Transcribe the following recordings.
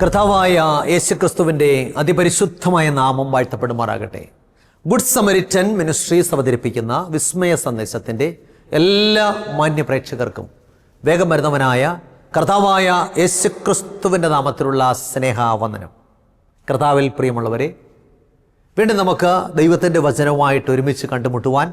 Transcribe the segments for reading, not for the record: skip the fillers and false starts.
കർത്താവായ യേശുക്രിസ്തുവിൻ്റെ അതിപരിശുദ്ധമായ നാമം വാഴ്ത്തപ്പെടുമാറാകട്ടെ. ഗുഡ് സമരിറ്റൻ മിനിസ്ട്രീസ് അവതരിപ്പിക്കുന്ന വിസ്മയ സന്ദേശത്തിൻ്റെ എല്ലാ മാന്യ പ്രേക്ഷകർക്കും വേഗം വരുന്നവനായ കർത്താവായ യേശുക്രിസ്തുവിൻ്റെ നാമത്തിലുള്ള സ്നേഹവന്ദനം. കർത്താവിൽ പ്രിയമുള്ളവരെ, വീണ്ടും നമുക്ക് ദൈവത്തിൻ്റെ വചനവുമായിട്ട് ഒരുമിച്ച് കണ്ടുമുട്ടുവാൻ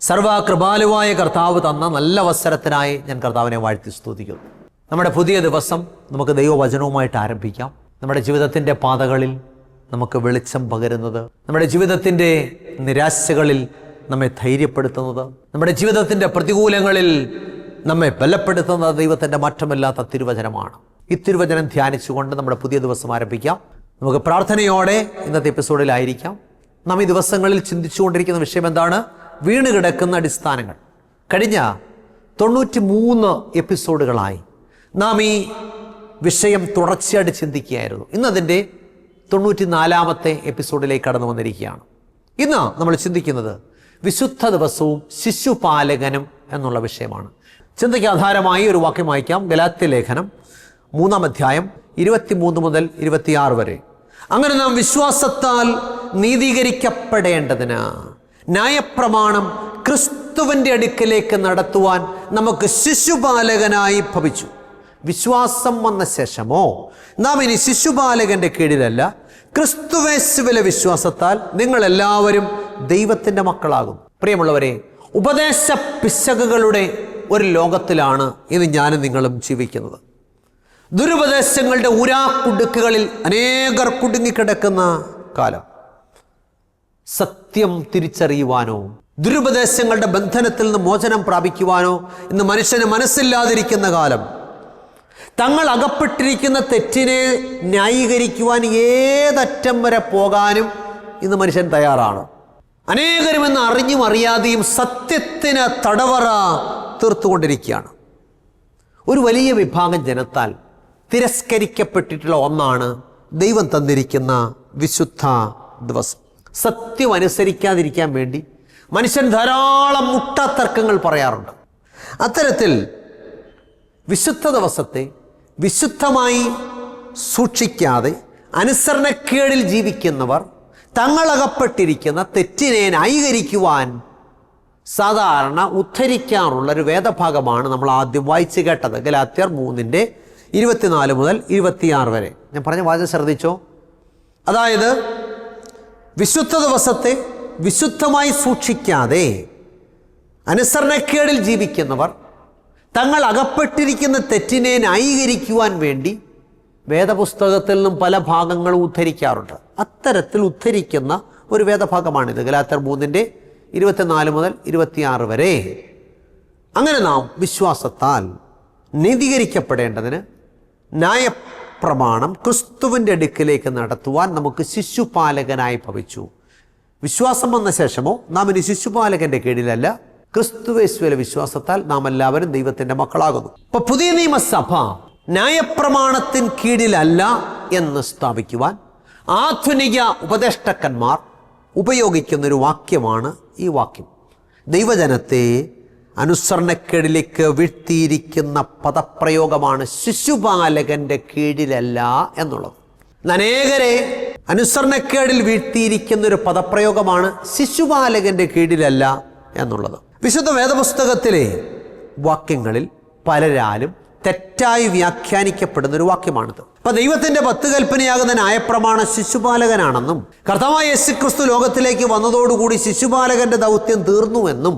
സർവകൃപാലുവായ കർത്താവ് തന്ന നല്ല അവസരത്തിനായി ഞാൻ കർത്താവിനെ വാഴ്ത്തി സ്തുതിക്കുന്നു. നമ്മുടെ പുതിയ ദിവസം നമുക്ക് ദൈവവചനവുമായിട്ട് ആരംഭിക്കാം. നമ്മുടെ ജീവിതത്തിൻ്റെ പാതകളിൽ നമുക്ക് വെളിച്ചം പകരുന്നത്, നമ്മുടെ ജീവിതത്തിൻ്റെ നിരാശകളിൽ നമ്മെ ധൈര്യപ്പെടുത്തുന്നത്, നമ്മുടെ ജീവിതത്തിൻ്റെ പ്രതികൂലങ്ങളിൽ നമ്മെ ബലപ്പെടുത്തുന്നത് ദൈവത്തിൻ്റെ മാറ്റമില്ലാത്ത തിരുവചനമാണ്. ഈ തിരുവചനം ധ്യാനിച്ചുകൊണ്ട് നമ്മുടെ പുതിയ ദിവസം ആരംഭിക്കാം. നമുക്ക് പ്രാർത്ഥനയോടെ ഇന്നത്തെ എപ്പിസോഡിലായിരിക്കാം. നാം ഈ ദിവസങ്ങളിൽ ചിന്തിച്ചുകൊണ്ടിരിക്കുന്ന വിഷയം എന്താണ്? വീണ് കിടക്കുന്ന അടിസ്ഥാനങ്ങൾ. കഴിഞ്ഞ 93 എപ്പിസോഡുകളായി നാം ഈ വിഷയം തുടർച്ചയായിട്ട് ചിന്തിക്കുകയായിരുന്നു. ഇന്നതിൻ്റെ 94ാമത്തെ എപ്പിസോഡിലേക്ക് കടന്നു വന്നിരിക്കുകയാണ്. ഇന്ന് നമ്മൾ ചിന്തിക്കുന്നത് വിശുദ്ധ ദിവസവും ശിശുപാലകനും എന്നുള്ള വിഷയമാണ്. ചിന്തയ്ക്ക് ആധാരമായി ഒരു വാക്യം വായിക്കാം. ഗലാത്യ ലേഖനം 3-ാം അധ്യായം 23 മുതൽ 26 വരെ. അങ്ങനെ നാം വിശ്വാസത്താൽ നീതീകരിക്കപ്പെടേണ്ടതിന് ന്യായപ്രമാണം ക്രിസ്തുവിൻ്റെ അടുക്കലേക്ക് നടത്തുവാൻ നമുക്ക് ശിശുപാലകനായി ഭവിച്ചു. വിശ്വാസം വന്ന ശേഷമോ നാം ഇനി ശിശുപാലകന്റെ കീഴിലല്ല, ക്രിസ്തുവേശുവിലെ വിശ്വാസത്താൽ നിങ്ങളെല്ലാവരും ദൈവത്തിൻ്റെ മക്കളാകും. പ്രിയമുള്ളവരെ, ഉപദേശ പിശകുകളുടെ ഒരു ലോകത്തിലാണ് ഇന്ന് ഞാനും നിങ്ങളും ജീവിക്കുന്നത്. ദുരുപദേശങ്ങളുടെ ഉരാക്കുടുക്കുകളിൽ അനേകർ കുടുങ്ങിക്കിടക്കുന്ന കാലം. സത്യം തിരിച്ചറിയുവാനോ ദുരുപദേശങ്ങളുടെ ബന്ധനത്തിൽ നിന്ന് മോചനം പ്രാപിക്കുവാനോ ഇന്ന് മനുഷ്യന് മനസ്സില്ലാതിരിക്കുന്ന കാലം. തങ്ങൾ അകപ്പെട്ടിരിക്കുന്ന തെറ്റിനെ ന്യായീകരിക്കുവാൻ ഏതറ്റം വരെ പോകാനും ഇന്ന് മനുഷ്യൻ തയ്യാറാണ്. അനേകരും ഇന്ന് അറിഞ്ഞും അറിയാതെയും സത്യത്തിന് തടവറ തീർത്തുകൊണ്ടിരിക്കുകയാണ്. ഒരു വലിയ വിഭാഗം ജനത്താൽ തിരസ്കരിക്കപ്പെട്ടിട്ടുള്ള ഒന്നാണ് ദൈവം തന്നിരിക്കുന്ന വിശുദ്ധ ദിവസം. സത്യം അനുസരിക്കാതിരിക്കാൻ വേണ്ടി മനുഷ്യൻ ധാരാളം മുട്ടാത്തർക്കങ്ങൾ പറയാറുണ്ട്. അത്തരത്തിൽ വിശുദ്ധ ദിവസത്തെ വിശുദ്ധമായി സൂക്ഷിക്കാതെ അനുസരണക്കേടിൽ ജീവിക്കുന്നവർ തങ്ങളകപ്പെട്ടിരിക്കുന്ന തെറ്റിനെ ന്യായീകരിക്കുവാൻ സാധാരണ ഉദ്ധരിക്കാറുള്ളൊരു വേദഭാഗമാണ് നമ്മൾ ആദ്യം വായിച്ചു കേട്ടത്. ഗലാത്യർ 3:24 മുതൽ 26 വരെ. ഞാൻ പറഞ്ഞ വാചകം ശ്രദ്ധിച്ചോ? അതായത്, വിശുദ്ധ ദിവസത്തെ വിശുദ്ധമായി സൂക്ഷിക്കാതെ അനുസരണക്കേടിൽ ജീവിക്കുന്നവർ തങ്ങൾ അകപ്പെട്ടിരിക്കുന്ന തെറ്റിനെ ന്യായീകരിക്കുവാൻ വേണ്ടി വേദപുസ്തകത്തിൽ നിന്നും പല ഭാഗങ്ങളും ഉദ്ധരിക്കാറുണ്ട്. അത്തരത്തിൽ ഉദ്ധരിക്കുന്ന ഒരു വേദഭാഗമാണിത്. ഗലാത്യർ 3:24 മുതൽ 26 വരെ. അങ്ങനെ നാം വിശ്വാസത്താൽ നീതീകരിക്കപ്പെടേണ്ടതിന് ന്യായപ്രമാണം ക്രിസ്തുവിൻ്റെ അടുക്കിലേക്ക് നടത്തുവാൻ നമുക്ക് ശിശുപാലകനായി ഭവിച്ചു. വിശ്വാസം വന്ന ശേഷമോ നാം ഇനി ശിശുപാലകന്റെ കീഴിലല്ല, ക്രിസ്തുവേശുവിലെ വിശ്വാസത്താൽ നാം എല്ലാവരും ദൈവത്തിൻ്റെ മക്കളാകുന്നു. ഇപ്പൊ പുതിയ നിയമസഭ ന്യായപ്രമാണത്തിന് കീഴിലല്ല എന്ന് സ്ഥാപിക്കുവാൻ ആധുനിക ഉപദേഷ്ടാക്കന്മാർ ഉപയോഗിക്കുന്നൊരു വാക്യമാണ് ഈ വാക്യം. ദൈവജനത്തെ അനുസരണക്കേടിലേക്ക് വീഴ്ത്തിയിരിക്കുന്ന പദപ്രയോഗമാണ് ശിശുപാലകന്റെ കീഴിലല്ല എന്നുള്ളത്. അനേകരെ അനുസരണക്കേടിൽ വീഴ്ത്തിയിരിക്കുന്നൊരു പദപ്രയോഗമാണ് ശിശുപാലകന്റെ കീഴിലല്ല എന്നുള്ളത്. വിശുദ്ധ വേദപുസ്തകത്തിലെ വാക്യങ്ങളിൽ പലരാലും തെറ്റായി വ്യാഖ്യാനിക്കപ്പെടുന്നൊരു വാക്യമാണിത്. അപ്പൊ ദൈവത്തിന്റെ 10 കൽപ്പനയാകുന്ന ന്യായപ്രമാണം ശിശുപാലകനാണെന്നും കർത്താവായ യേശുക്രിസ്തു ലോകത്തിലേക്ക് വന്നതോടുകൂടി ശിശുപാലകന്റെ ദൗത്യം തീർന്നുവെന്നും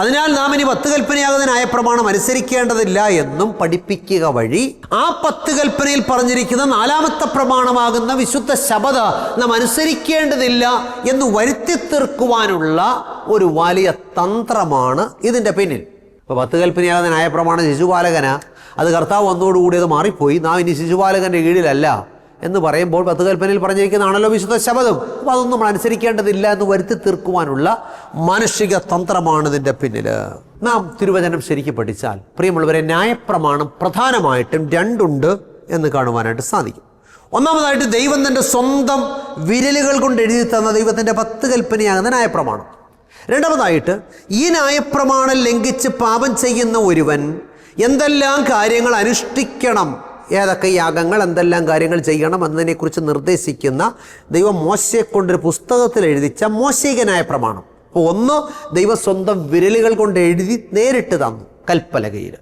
അതിനാൽ നാം ഇനി 10 കൽപ്പനയാകുന്ന ന്യായപ്രമാണം അനുസരിക്കേണ്ടതില്ല എന്നും പഠിപ്പിക്കുക വഴി ആ 10 കൽപ്പനയിൽ പറഞ്ഞിരിക്കുന്ന 4ാമത്തെ പ്രമാണമാകുന്ന വിശുദ്ധ ശബദ നാം അനുസരിക്കേണ്ടതില്ല എന്ന് വരുത്തി തീർക്കുവാനുള്ള ഒരു വലിയ തന്ത്രമാണ് ഇതിൻ്റെ പിന്നിൽ. ഇപ്പോൾ 10 കൽപ്പനയാകുന്ന ന്യായപ്രമാണം ശിശുപാലകനാ, അത് കർത്താവ് വന്നതോടുകൂടി അത് മാറിപ്പോയി, നാം ഇനി ശിശുപാലകന്റെ കീഴിലല്ല എന്ന് പറയുമ്പോൾ 10 കൽപ്പനയിൽ പറഞ്ഞിരിക്കുന്നതാണല്ലോ വിശുദ്ധ ശബദം. അപ്പോൾ അതൊന്നും നമ്മൾ അനുസരിക്കേണ്ടതില്ല എന്ന് വരുത്തി തീർക്കുവാനുള്ള മാനുഷിക തന്ത്രമാണ് ഇതിൻ്റെ പിന്നിൽ. നാം തിരുവചനം ശരിക്കും പഠിച്ചാൽ പ്രിയമുള്ളവരെ, ന്യായപ്രമാണം പ്രധാനമായിട്ടും 2 ഉണ്ട് എന്ന് കാണുവാനായിട്ട് സാധിക്കും. ഒന്നാമതായിട്ട് ദൈവം തൻ്റെ സ്വന്തം വിരലുകൾ കൊണ്ട് എഴുതി തന്ന ദൈവത്തിൻ്റെ 10 കൽപ്പനയാകുന്ന ന്യായപ്രമാണം. രണ്ടാമതായിട്ട് ഈ ന്യായപ്രമാണം ലംഘിച്ച് പാപം ചെയ്യുന്ന ഒരുവൻ എന്തെല്ലാം കാര്യങ്ങൾ അനുഷ്ഠിക്കണം ഏതൊക്കെ യാഗങ്ങൾ, എന്തെല്ലാം കാര്യങ്ങൾ ചെയ്യണം എന്നതിനെക്കുറിച്ച് നിർദ്ദേശിക്കുന്ന ദൈവം മോശയെ കൊണ്ടൊരു പുസ്തകത്തിൽ എഴുതിച്ച മോശികനായ പ്രമാണം. അപ്പോൾ ഒന്ന്, ദൈവം സ്വന്തം വിരലുകൾ കൊണ്ട് എഴുതി നേരിട്ട് തന്നു കൽപ്പലകയിൽ.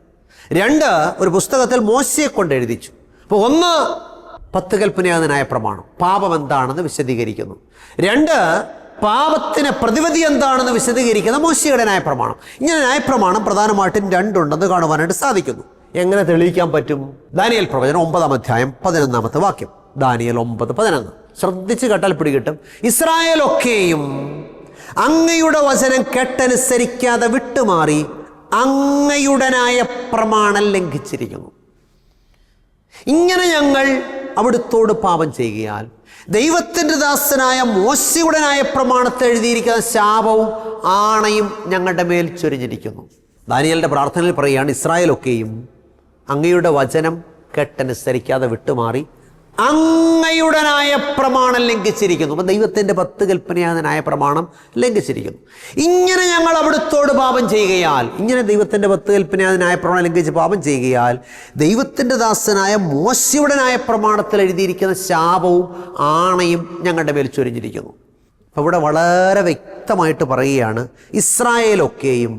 രണ്ട്, ഒരു പുസ്തകത്തിൽ മോശയെ കൊണ്ട് എഴുതിച്ചു. അപ്പോൾ ഒന്ന്, 10 കൽപ്പനയായ പ്രമാണം പാപം എന്താണെന്ന് വിശദീകരിക്കുന്നു. രണ്ട്, പാപത്തിന് പ്രതിവിധി എന്താണെന്ന് വിശദീകരിക്കുന്ന മോശയുടെ ന്യായപ്രമാണം. ഇങ്ങനെ ന്യായപ്രമാണം പ്രധാനമായിട്ടും രണ്ടുണ്ടെന്ന് കാണുവാനായിട്ട് സാധിക്കുന്നു. എങ്ങനെ തെളിയിക്കാൻ പറ്റും? ദാനിയേൽ പ്രവചനം 9-ാം അധ്യായം 11-ാമത്തെ വാക്യം. ദാനിയേൽ 9:11 ശ്രദ്ധിച്ച് കേട്ടാൽ പിടികിട്ടും. ഇസ്രായേലൊക്കെയും അങ്ങയുടെ വചനം കേട്ടനുസരിക്കാതെ വിട്ടുമാറി അങ്ങയുടെ ന്യായപ്രമാണം ലംഘിച്ചിരിക്കുന്നു. ഇങ്ങനെ ഞങ്ങൾ അവിടുത്തോട് പാപം ചെയ്യുകയാൽ ദൈവത്തിൻ്റെ ദാസനായ മോശയുടെ ന്യായപ്രമാണത്തിൽ എഴുതിയിരിക്കുന്ന ശാപവും ആണയും ഞങ്ങളുടെ മേൽ ചൊരിഞ്ഞിരിക്കുന്നു. ദാനിയേലിൻ്റെ പ്രാർത്ഥനയിൽ പറയുകയാണ്, ഇസ്രായേലൊക്കെയും അങ്ങയുടെ വചനം കേട്ടനുസരിക്കാതെ വിട്ടുമാറി അങ്ങയുടെ ന്യായപ്രമാണം ലംഘിച്ചിരിക്കുന്നു. അപ്പം ദൈവത്തിൻ്റെ 10 കൽപ്പനയായ ന്യായപ്രമാണം ലംഘിച്ചിരിക്കുന്നു. ഇങ്ങനെ ഞങ്ങൾ അവിടുത്തോട് പാപം ചെയ്യുകയാൽ, ഇങ്ങനെ ദൈവത്തിൻ്റെ 10 കൽപ്പനയായ ന്യായപ്രമാണം ലംഘിച്ച് പാപം ചെയ്യുകയാൽ ദൈവത്തിൻ്റെ ദാസനായ മോശയുടെ ന്യായപ്രമാണത്തിൽ എഴുതിയിരിക്കുന്ന ശാപവും ആണയും ഞങ്ങളുടെ മേൽ ചൊരിഞ്ഞിരിക്കുന്നു. അപ്പോൾ ഇവിടെ വളരെ വ്യക്തമായിട്ട് പറയുകയാണ്, ഇസ്രായേലൊക്കെയും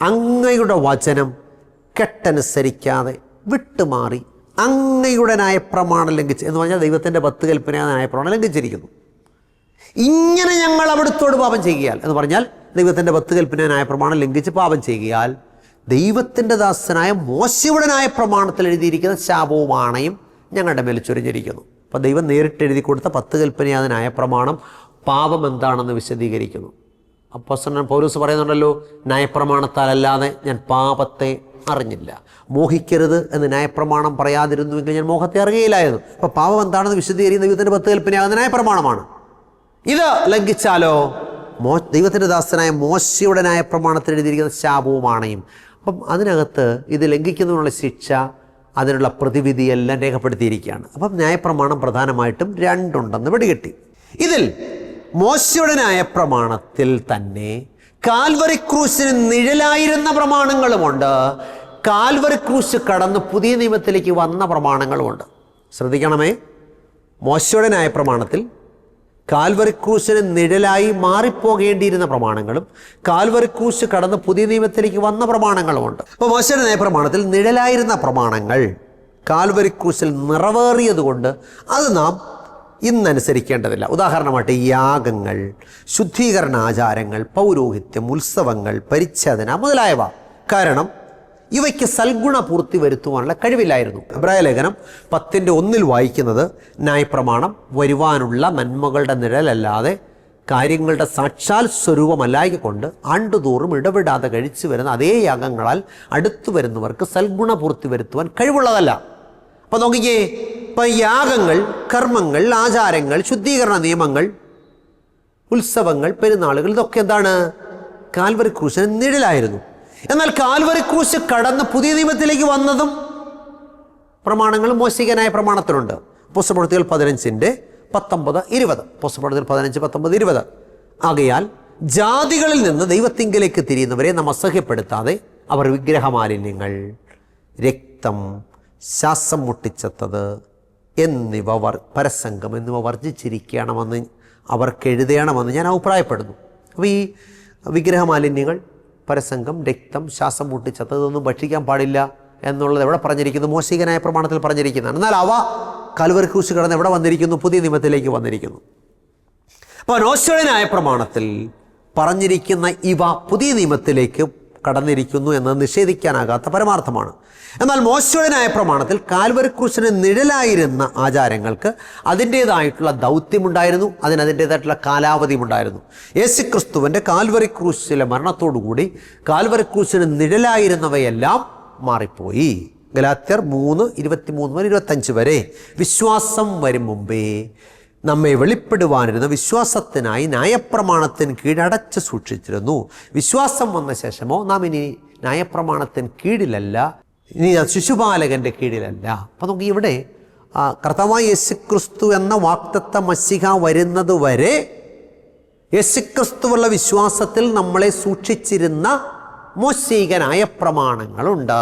അങ്ങയുടെ വചനം കേട്ടനുസരിക്കാതെ വിട്ടുമാറി അങ്ങയുടെ ന്യായപ്രമാണം ലംഘിച്ച്, എന്ന് പറഞ്ഞാൽ ദൈവത്തിൻ്റെ 10 കൽപ്പനയായ ന്യായപ്രമാണം ലംഘിച്ചിരിക്കുന്നു. ഇങ്ങനെ ഞങ്ങൾ അവിടുത്തോട് പാപം ചെയ്യുകയാൽ, എന്ന് പറഞ്ഞാൽ ദൈവത്തിൻ്റെ 10 കൽപ്പനയായ ന്യായപ്രമാണം ലംഘിച്ച് പാപം ചെയ്യുകയാൽ ദൈവത്തിൻ്റെ ദാസനായ മോശയുടെ ന്യായപ്രമാണത്തിൽ എഴുതിയിരിക്കുന്ന ശാപവും ആണയും ഞങ്ങളുടെ മേൽ ചൊരിഞ്ഞിരിക്കുന്നു. അപ്പോൾ ദൈവം നേരിട്ട് എഴുതി കൊടുത്ത 10 കൽപ്പനയായ ന്യായപ്രമാണം പാപം എന്താണെന്ന് വിശദീകരിക്കുന്നു. അപ്പോസ്തലൻ പൗലോസ് പറയുന്നുണ്ടല്ലോ, ന്യായപ്രമാണത്താലല്ലാതെ ഞാൻ പാപത്തെ അറിഞ്ഞില്ല. മോഹിക്കരുത് എന്ന് ന്യായപ്രമാണം പറയാതിരുന്നുവെങ്കിൽ ഞാൻ മോഹത്തെ അറിയുകയില്ലായിരുന്നു. അപ്പോൾ പാപം എന്താണെന്ന് വിശദീകരിക്കുന്ന ദൈവത്തിൻ്റെ 10 കൽപ്പനയാകുന്ന ന്യായപ്രമാണമാണ്. ഇത് ലംഘിച്ചാലോ ദൈവത്തിൻ്റെ ദാസനായ മോശയുടെ ന്യായപ്രമാണത്തിൽ എഴുതിയിരിക്കുന്ന ശാപവുമാണെയും. അപ്പം അതിനകത്ത് ഇത് ലംഘിക്കുന്നതിനുള്ള ശിക്ഷ, അതിനുള്ള പ്രതിവിധിയെല്ലാം രേഖപ്പെടുത്തിയിരിക്കുകയാണ്. അപ്പം ന്യായപ്രമാണം പ്രധാനമായിട്ടും രണ്ടുണ്ടെന്ന് പിടികിട്ടി. ഇതിൽ മോശയുടെ ന്യായപ്രമാണത്തിൽ തന്നെ കാൽവരി ക്രൂശിന് നിഴലായിരുന്ന പ്രമാണങ്ങളുമുണ്ട്, കാൽവരി ക്രൂശ് കടന്ന് പുതിയ നിയമത്തിലേക്ക് വന്ന പ്രമാണങ്ങളുമുണ്ട്. ശ്രദ്ധിക്കണമേ, മോശയുടെ ന്യായപ്രമാണത്തിൽ കാൽവരി ക്രൂശിന് നിഴലായി മാറിപ്പോകേണ്ടിയിരുന്ന പ്രമാണങ്ങളും കാൽവരി ക്രൂശ് കടന്ന് പുതിയ നിയമത്തിലേക്ക് വന്ന പ്രമാണങ്ങളുമുണ്ട്. അപ്പോൾ മോശയുടെ ന്യായപ്രമാണത്തിൽ നിഴലായിരുന്ന പ്രമാണങ്ങൾ കാൽവരി ക്രൂശിൽ നിറവേറിയതുകൊണ്ട് അത് നാം ഇന്നനുസരിക്കേണ്ടതില്ല. ഉദാഹരണമായിട്ട് യാഗങ്ങൾ, ശുദ്ധീകരണ ആചാരങ്ങൾ, പൗരോഹിത്യം, ഉത്സവങ്ങൾ, പരിച്ഛേദന മുതലായവ. കാരണം ഇവയ്ക്ക് സൽഗുണപൂർത്തി വരുത്തുവാനുള്ള കഴിവില്ലായിരുന്നു. എബ്രായ ലേഖനം 10:1 വായിക്കുന്നത്, ന്യായപ്രമാണം വരുവാനുള്ള നന്മകളുടെ നിഴലല്ലാതെ കാര്യങ്ങളുടെ സാക്ഷാൽ സ്വരൂപമല്ലായകൊണ്ട് ആണ്ടുതോറും ഇടപെടാതെ കഴിച്ചു വരുന്ന അതേ യാഗങ്ങളാൽ അടുത്തു വരുന്നവർക്ക് സൽഗുണപൂർത്തി വരുത്തുവാൻ കഴിവുള്ളതല്ല. അപ്പം നോക്കിക്കേ, ഇപ്പം യാഗങ്ങൾ, കർമ്മങ്ങൾ, ആചാരങ്ങൾ, ശുദ്ധീകരണ നിയമങ്ങൾ, ഉത്സവങ്ങൾ, പെരുന്നാളുകൾ, ഇതൊക്കെ എന്താണ്? കാൽവരി ക്രൂശിന് നിഴലായിരുന്നു. എന്നാൽ കാൽവരി ക്രൂശ് കടന്ന് പുതിയ നിയമത്തിലേക്ക് വന്നതും പ്രമാണങ്ങളും മോശികനായ പ്രമാണത്തിലുണ്ട്. പുസ്തകപ്രവൃത്തികൾ 15:19-20. പുസ്തകപ്രവൃത്തികൾ 15:19-20. ആകയാൽ ജാതികളിൽ നിന്ന് ദൈവത്തിങ്കലേക്ക് തിരിയുന്നവരെ നാം അസഹ്യപ്പെടുത്താതെ അവർ വിഗ്രഹമാലിന്യങ്ങൾ, രക്തം, ശ്വാസം മുട്ടിച്ചെത്തത് എന്നിവ പരസംഗം എന്നിവ വർജിച്ചിരിക്കണമെന്ന് അവർക്ക് എഴുതണമെന്ന് ഞാൻ അഭിപ്രായപ്പെടുന്നു. അപ്പോൾ ഈ വിഗ്രഹമാലിന്യങ്ങൾ, പരസംഗം, രക്തം, ശ്വാസം മുട്ടിച്ചെത്തത് ഇതൊന്നും ഭക്ഷിക്കാൻ പാടില്ല എന്നുള്ളത് എവിടെ പറഞ്ഞിരിക്കുന്നു? മോശികനായ പ്രമാണത്തിൽ പറഞ്ഞിരിക്കുന്നതാണ്. എന്നാൽ അവ കാൽവരി ക്രൂശ് കടന്ന് എവിടെ വന്നിരിക്കുന്നു? പുതിയ നിയമത്തിലേക്ക് വന്നിരിക്കുന്നു. അപ്പോൾ മോശയുടെ ന്യായപ്രമാണത്തിൽ പറഞ്ഞിരിക്കുന്ന ഇവ പുതിയ നിയമത്തിലേക്ക് കടന്നിരിക്കുന്നു എന്നത് നിഷേധിക്കാനാകാത്ത പരമാർത്ഥമാണ്. എന്നാൽ മോശയുടെ ന്യായപ്രമാണത്തിൽ കാൽവരി ക്രൂശിന് നിഴലായിരുന്ന ആചാരങ്ങൾക്ക് അതിൻ്റേതായിട്ടുള്ള ദൗത്യമുണ്ടായിരുന്നു, അതിൻ്റേതായിട്ടുള്ള കാലാവധിയുമുണ്ടായിരുന്നു. യേശുക്രിസ്തുവിൻ്റെ കാൽവരി ക്രൂശിലെ മരണത്തോടുകൂടി കാൽവരി ക്രൂശിന് നിഴലായിരുന്നവയെല്ലാം മാറിപ്പോയി. ഗലാത്യർ 3:23-25 വരെ വിശ്വാസം വരും മുമ്പേ നമ്മെ വെളിപ്പെടുവാനിരുന്ന വിശ്വാസത്തിനായി ന്യായപ്രമാണത്തിന് കീഴടച്ച് സൂക്ഷിച്ചിരുന്നു. വിശ്വാസം വന്ന ശേഷമോ നാം ഇനി ന്യായപ്രമാണത്തിന് കീഴിലല്ല, ഇനി ശിശുപാലകൻ്റെ കീഴിലല്ല. അപ്പം നമുക്ക് ഇവിടെ കർത്താവായ യേശുക്രിസ്തു എന്ന വാഗ്ദത്ത മശിഹ വരുന്നത് വരെ യേശുക്രിസ്തുവുള്ള വിശ്വാസത്തിൽ നമ്മളെ സൂക്ഷിച്ചിരുന്ന മോശിക ന്യായപ്രമാണങ്ങളുണ്ട്.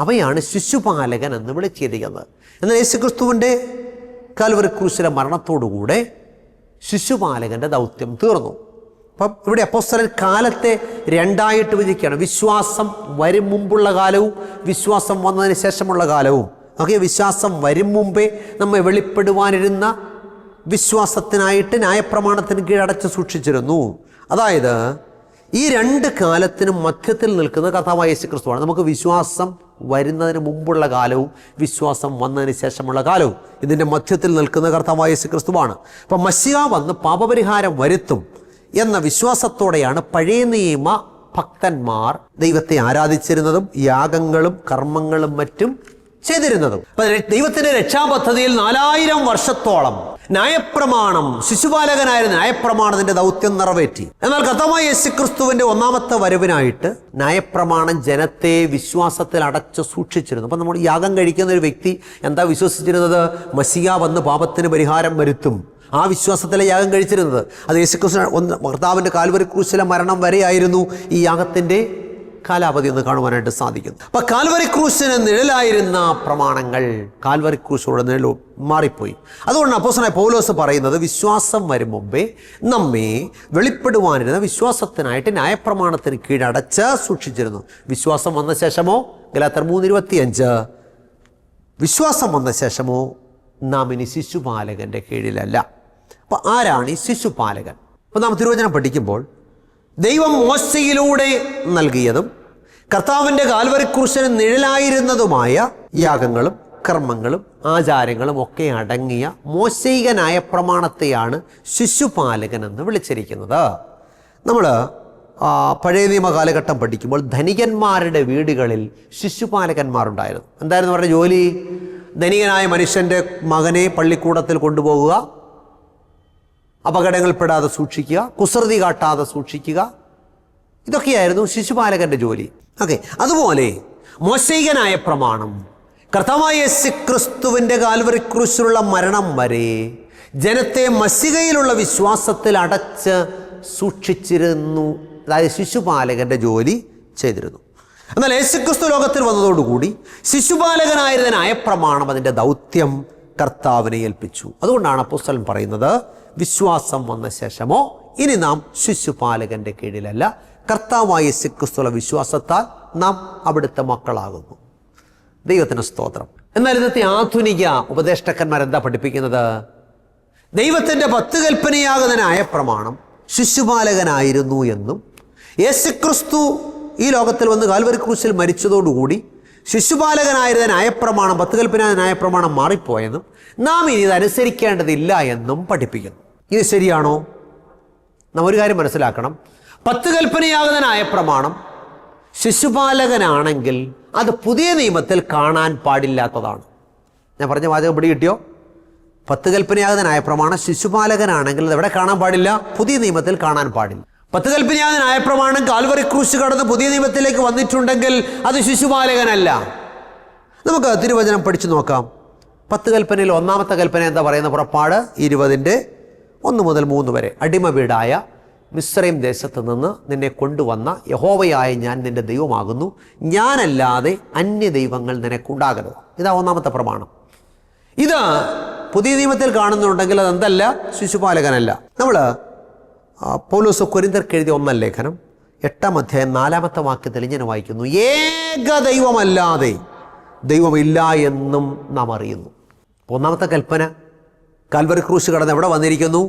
അവയാണ് ശിശുപാലകൻ എന്ന് വിളിച്ചിരിക്കുന്നത്. എന്നാൽ യേശുക്രിസ്തുവിൻ്റെ കാൽവരി ക്രൂശിലെ മരണത്തോടുകൂടെ ശിശുപാലകൻ്റെ ദൗത്യം തീർന്നു. അപ്പം ഇവിടെ അപ്പോസ്തലൻ കാലത്തെ രണ്ടായിട്ട് വിധിക്കുകയാണ്. വിശ്വാസം വരും മുമ്പുള്ള കാലവും വിശ്വാസം വന്നതിന് ശേഷമുള്ള കാലവും. ഓക്കെ, വിശ്വാസം വരും മുമ്പേ നമ്മെ വെളിപ്പെടുവാനിരുന്ന വിശ്വാസത്തിനായിട്ട് ന്യായപ്രമാണത്തിന് കീഴടച്ച് സൂക്ഷിച്ചിരുന്നു. അതായത് ഈ രണ്ട് കാലത്തിനും മധ്യത്തിൽ നിൽക്കുന്ന കർത്താവായ യേശുക്രിസ്തുവാണ്. നമുക്ക് വിശ്വാസം വരുന്നതിന് മുമ്പുള്ള കാലവും വിശ്വാസം വന്നതിന് ശേഷമുള്ള കാലവും ഇതിൻ്റെ മധ്യത്തിൽ നിൽക്കുന്ന കർത്താവായ യേശുക്രിസ്തുവാണ്. അപ്പം മശിഹ വന്ന് പാപപരിഹാരം വരുത്തും എന്ന വിശ്വാസത്തോടെയാണ് പഴയ നിയമ ഭക്തന്മാർ ദൈവത്തെ ആരാധിച്ചിരുന്നതും യാഗങ്ങളും കർമ്മങ്ങളും മറ്റും ചെയ്തിരുന്നതും. ദൈവത്തിൻ്റെ രക്ഷാപദ്ധതിയിൽ 4000 വർഷത്തോളം ന്യായപ്രമാണം, ശിശുപാലകനായിരുന്ന ന്യായപ്രമാണത്തിന്റെ ദൗത്യം നിറവേറ്റി. എന്നാൽ കർത്താവായ യേശുക്രിസ്തുവിന്റെ ഒന്നാമത്തെ വരവിനായിട്ട് ന്യായപ്രമാണം ജനത്തെ വിശ്വാസത്തിൽ അടച്ചു സൂക്ഷിച്ചിരുന്നു. അപ്പം നമ്മൾ യാഗം കഴിക്കുന്ന ഒരു വ്യക്തി എന്താ വിശ്വസിച്ചിരുന്നത്? മശിഹ വന്ന് പാപത്തിന് പരിഹാരം വരുത്തും. ആ വിശ്വാസത്തിലെ യാഗം കഴിച്ചിരുന്നത്. അത് യേശുക്രിസ്തു കർത്താവിൻ്റെ കാൽവരി ക്രൂശിലെ മരണം വരെയായിരുന്നു ഈ യാഗത്തിൻ്റെ കാലാവധി എന്ന് കാണുവാനായിട്ട് സാധിക്കുന്നു. അപ്പം കാൽവരി ക്രൂശിന് നിഴലായിരുന്ന പ്രമാണങ്ങൾ കാൽവരി ക്രൂശോടെ നിഴൽ മാറിപ്പോയി. അതുകൊണ്ട് അപ്പോസ്തലനായ പൗലോസ് പറയുന്നത് വിശ്വാസം വരും മുമ്പേ നമ്മെ വെളിപ്പെടുവാനിരുന്ന വിശ്വാസത്തിനായിട്ട് ന്യായപ്രമാണത്തിന് കീഴടച്ച് സൂക്ഷിച്ചിരുന്നു. വിശ്വാസം വന്ന ശേഷമോ, ഗലാത്യർ 3:25, വിശ്വാസം വന്ന ശേഷമോ നാം ഇനി ശിശുപാലകൻ്റെ കീഴിലല്ല. അപ്പം ആരാണ് ഈ ശിശുപാലകൻ? അപ്പം നാം തിരുവചനം പഠിക്കുമ്പോൾ ദൈവം മോശയിലൂടെ നൽകിയതും കർത്താവിൻ്റെ കാൽവരി ക്രൂശിന് നിഴലായിരുന്നതുമായ യാഗങ്ങളും കർമ്മങ്ങളും ആചാരങ്ങളും ഒക്കെ അടങ്ങിയ മോശയിക ന്യായപ്രമാണത്തെയാണ് ശിശുപാലകൻ എന്ന് വിളിച്ചിരിക്കുന്നത്. നമ്മൾ പഴയ നിയമ കാലഘട്ടം പഠിക്കുമ്പോൾ ധനികന്മാരുടെ വീടുകളിൽ ശിശുപാലകന്മാരുണ്ടായിരുന്നു. എന്തായിരുന്നു അവരുടെ ജോലി? ധനികനായ മനുഷ്യൻ്റെ മകനെ പള്ളിക്കൂടത്തിൽ കൊണ്ടുപോകുക, അപകടങ്ങൾപ്പെടാതെ സൂക്ഷിക്കുക, കുസൃതി കാട്ടാതെ സൂക്ഷിക്കുക, ഇതൊക്കെയായിരുന്നു ശിശുപാലകൻ്റെ ജോലി. ഓക്കെ, അതുപോലെ മോശയികനായ പ്രമാണം കർത്താവായ യേശുക്രിസ്തുവിൻ്റെ കാൽവരി ക്രൂശിലുള്ള മരണം വരെ ജനത്തെ മശിഹയിലുള്ള വിശ്വാസത്തിൽ അടച്ച് സൂക്ഷിച്ചിരുന്നു. അതായത് ശിശുപാലകൻ്റെ ജോലി ചെയ്തിരുന്നു. എന്നാൽ യേശുക്രിസ്തു ലോകത്തിൽ വന്നതോടുകൂടി ശിശുപാലകനായിരുന്ന ന്യായപ്രമാണം അതിൻ്റെ ദൗത്യം കർത്താവിനെ ഏൽപ്പിച്ചു. അതുകൊണ്ടാണ് അപ്പോസ്തലൻ പറയുന്നത് വിശ്വാസം വന്ന ശേഷമോ ഇനി നാം ശിശുപാലകൻ്റെ കീഴിലല്ല, കർത്താവായ യേശുക്രിസ്തുവിലുള്ള വിശ്വാസത്താൽ നാം അവിടുത്തെ മക്കളാകുന്നു. ദൈവത്തിന് സ്തോത്രം. എന്നാൽ ഇന്നത്തെ ആധുനിക ഉപദേഷ്ടാക്കന്മാരെന്താ പഠിപ്പിക്കുന്നത്? ദൈവത്തിൻ്റെ 10 കൽപ്പനയാകുന്ന ന്യായപ്രമാണം ശിശുപാലകനായിരുന്നു എന്നും യേശുക്രിസ്തു ഈ ലോകത്തിൽ വന്ന് കാൽവരി ക്രൂശിൽ മരിച്ചതോടുകൂടി ശിശുപാലകനായിരുന്ന ന്യായപ്രമാണം 10 കൽപ്പന ന്യായപ്രമാണം മാറിപ്പോയെന്നും നാം ഇനി ഇത് അനുസരിക്കേണ്ടതില്ല എന്നും പഠിപ്പിക്കുന്നു. ഇത് ശരിയാണോ? നാം ഒരു കാര്യം മനസ്സിലാക്കണം. 10 കൽപ്പനയാകുന്ന ന്യായപ്രമാണം ശിശുപാലകനാണെങ്കിൽ അത് പുതിയ നിയമത്തിൽ കാണാൻ പാടില്ലാത്തതാണ്. ഞാൻ പറഞ്ഞ വാചകം പിടി കിട്ടിയോ? 10 കൽപ്പനയാകുന്ന ന്യായപ്രമാണം ശിശുപാലകനാണെങ്കിൽ അത് എവിടെ കാണാൻ പാടില്ല? പുതിയ നിയമത്തിൽ കാണാൻ പാടില്ല. 10 കൽപ്പനയാകുന്ന ന്യായപ്രമാണം കാൽവരി ക്രൂശ് കടന്ന് പുതിയ നിയമത്തിലേക്ക് വന്നിട്ടുണ്ടെങ്കിൽ അത് ശിശുപാലകനല്ല. നമുക്ക് തിരുവചനം പഠിച്ചു നോക്കാം. 10 കൽപ്പനയിൽ ഒന്നാമത്തെ കൽപ്പന എന്താ പറയുന്നത്? പുറപ്പാട് 20:1 മുതൽ 3 വരെ. അടിമ വീടായ മിസ്രൈം ദേശത്ത് നിന്ന് നിന്നെ കൊണ്ടുവന്ന യഹോവയായ ഞാൻ നിന്റെ ദൈവമാകുന്നു, ഞാനല്ലാതെ അന്യ ദൈവങ്ങൾ നിനക്കുണ്ടാകരുത്. ഇതാ ഒന്നാമത്തെ പ്രമാണം. ഇത് പുതിയ നിയമത്തിൽ കാണുന്നുണ്ടെങ്കിൽ അതെന്തല്ല? ശിശുപാലകനല്ല. നമ്മൾ പൗലോസ് കൊരിന്ത്യർക്ക് എഴുതിയ 1 ലേഖനം 8-ാം അധ്യായം 4-ാമത്തെ വാക്യത്തിൽ ഇങ്ങനെ വായിക്കുന്നു: ഏക ദൈവമല്ലാതെ ദൈവമില്ല എന്നും നാം അറിയുന്നു. ഒന്നാമത്തെ കൽപ്പന കാൽവരി ക്രൂശ് കടന്ന് എവിടെ വന്നിരിക്കുന്നു?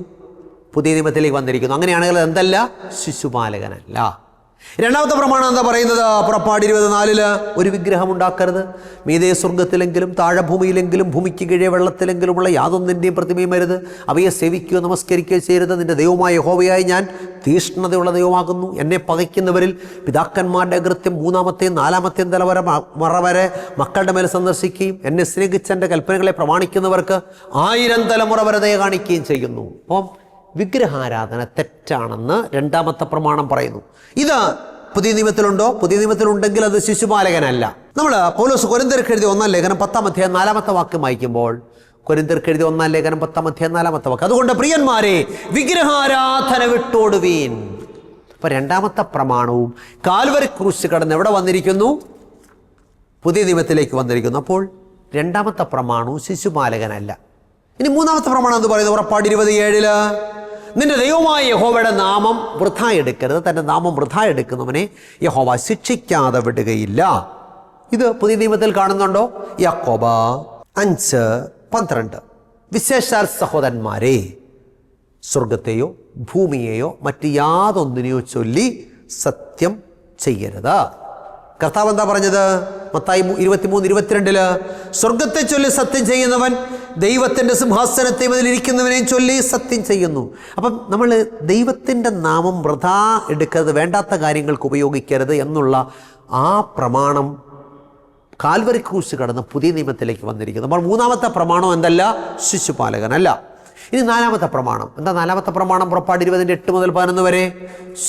പുതിയ നിയമത്തിലേക്ക് വന്നിരിക്കുന്നു. അങ്ങനെയാണെങ്കിൽ എന്തല്ല? ശിശുപാലകനല്ല. രണ്ടാമത്തെ പ്രമാണം എന്താ പറയുന്നത്? പുറപ്പാട് 20:4 ഒരു വിഗ്രഹം ഉണ്ടാക്കരുത്. മീതെ സ്വർഗത്തിലെങ്കിലും താഴെ ഭൂമിയിലെങ്കിലും ഭൂമിക്ക് കീഴേ വെള്ളത്തിലെങ്കിലുമുള്ള യാതൊന്നിൻ്റെയും പ്രതിമയും വരുത്. അവയെ സേവിക്കുകയോ നമസ്കരിക്കുകയോ ചെയ്യരുത്. നിന്റെ ദൈവമായ യഹോവയായി ഞാൻ തീഷ്ണതയുള്ള ദൈവമാകുന്നു. എന്നെ പകയ്ക്കുന്നവരിൽ പിതാക്കന്മാരുടെ അകൃത്യം 3-ാമത്തെയും 4-ാമത്തെയും തലമുറ വരെ മക്കളുടെ മേൽ സന്ദർശിക്കുകയും എന്നെ സ്നേഹിച്ച എൻ്റെ കൽപ്പനകളെ പ്രമാണിക്കുന്നവർക്ക് 1000 തലമുറ വരെ ദയ കാണിക്കുകയും ചെയ്യുന്നു. അപ്പം വിഗ്രഹാരാധന തെറ്റാണെന്ന് രണ്ടാമത്തെ പ്രമാണം പറയുന്നു. ഇത് പുതിയ നിയമത്തിലുണ്ടോ? പുതിയ നിയമത്തിലുണ്ടെങ്കിൽ അത് ശിശുപാലകനല്ല. നമ്മൾ പൗലോസ് കൊരിന്ത്യർക്ക് എഴുതിയ 1-ാം ലേഖനം 10-ാം അധ്യായം 4-ാമത്തെ വാക്യം വായിക്കുമ്പോൾ കൊരിന്ത്യർക്ക് എഴുതിയ 1-ാം ലേഖനം 10-ാം അധ്യായം 4-ാമത്തെ വാക്യം, അതുകൊണ്ട് പ്രിയന്മാരെ വിഗ്രഹാരാധന വിട്ടോടുവീൻ. അപ്പൊ രണ്ടാമത്തെ പ്രമാണവും കാൽവരി ക്രൂശ് കടന്ന് എവിടെ വന്നിരിക്കുന്നു? പുതിയ നിയമത്തിലേക്ക് വന്നിരിക്കുന്നു. അപ്പോൾ രണ്ടാമത്തെ പ്രമാണവും ശിശുപാലകനല്ല. ഇനി മൂന്നാമത്തെ പ്രമാണം എന്ന് പറയുന്നത് പുറപ്പാട് 27 നിന്റെ ദൈവമായ യഹോവയുടെ നാമം വൃഥാ എടുക്കരുത്. തൻ്റെ നാമം വൃഥാ എടുക്കുന്നവനെ യഹോവ ശിക്ഷിക്കാതെ വിടുകയില്ല. ഇത് പുതിയ നിയമത്തിൽ കാണുന്നുണ്ടോ? യാക്കോബ് 5:12 വിശേഷാൽ സഹോദരന്മാരെ, സ്വർഗത്തെയോ ഭൂമിയെയോ മറ്റ് യാതൊന്നിനെയോ ചൊല്ലി സത്യം ചെയ്യരുത്. കർത്താവ് എന്താ പറഞ്ഞത്? മത്തായി 23:22 സ്വർഗത്തെ ചൊല്ലി സത്യം ചെയ്യുന്നവൻ ദൈവത്തിൻ്റെ സിംഹാസനത്തെ അതിലിരിക്കുന്നവനെയും ചൊല്ലി സത്യം ചെയ്യുന്നു. അപ്പം നമ്മൾ ദൈവത്തിൻ്റെ നാമം വൃഥാ എടുക്കരുത്, വേണ്ടാത്ത കാര്യങ്ങൾക്ക് ഉപയോഗിക്കരുത് എന്നുള്ള ആ പ്രമാണം കാൽവരി ക്രൂശ് കടന്ന് പുതിയ നിയമത്തിലേക്ക് വന്നിരിക്കുന്നു. അപ്പോൾ മൂന്നാമത്തെ പ്രമാണം എന്തല്ല? ശിശുപാലകനല്ല. ഇനി നാലാമത്തെ പ്രമാണം എന്താ? നാലാമത്തെ പ്രമാണം പുറപ്പാട് 20:8 മുതൽ 11 വരെ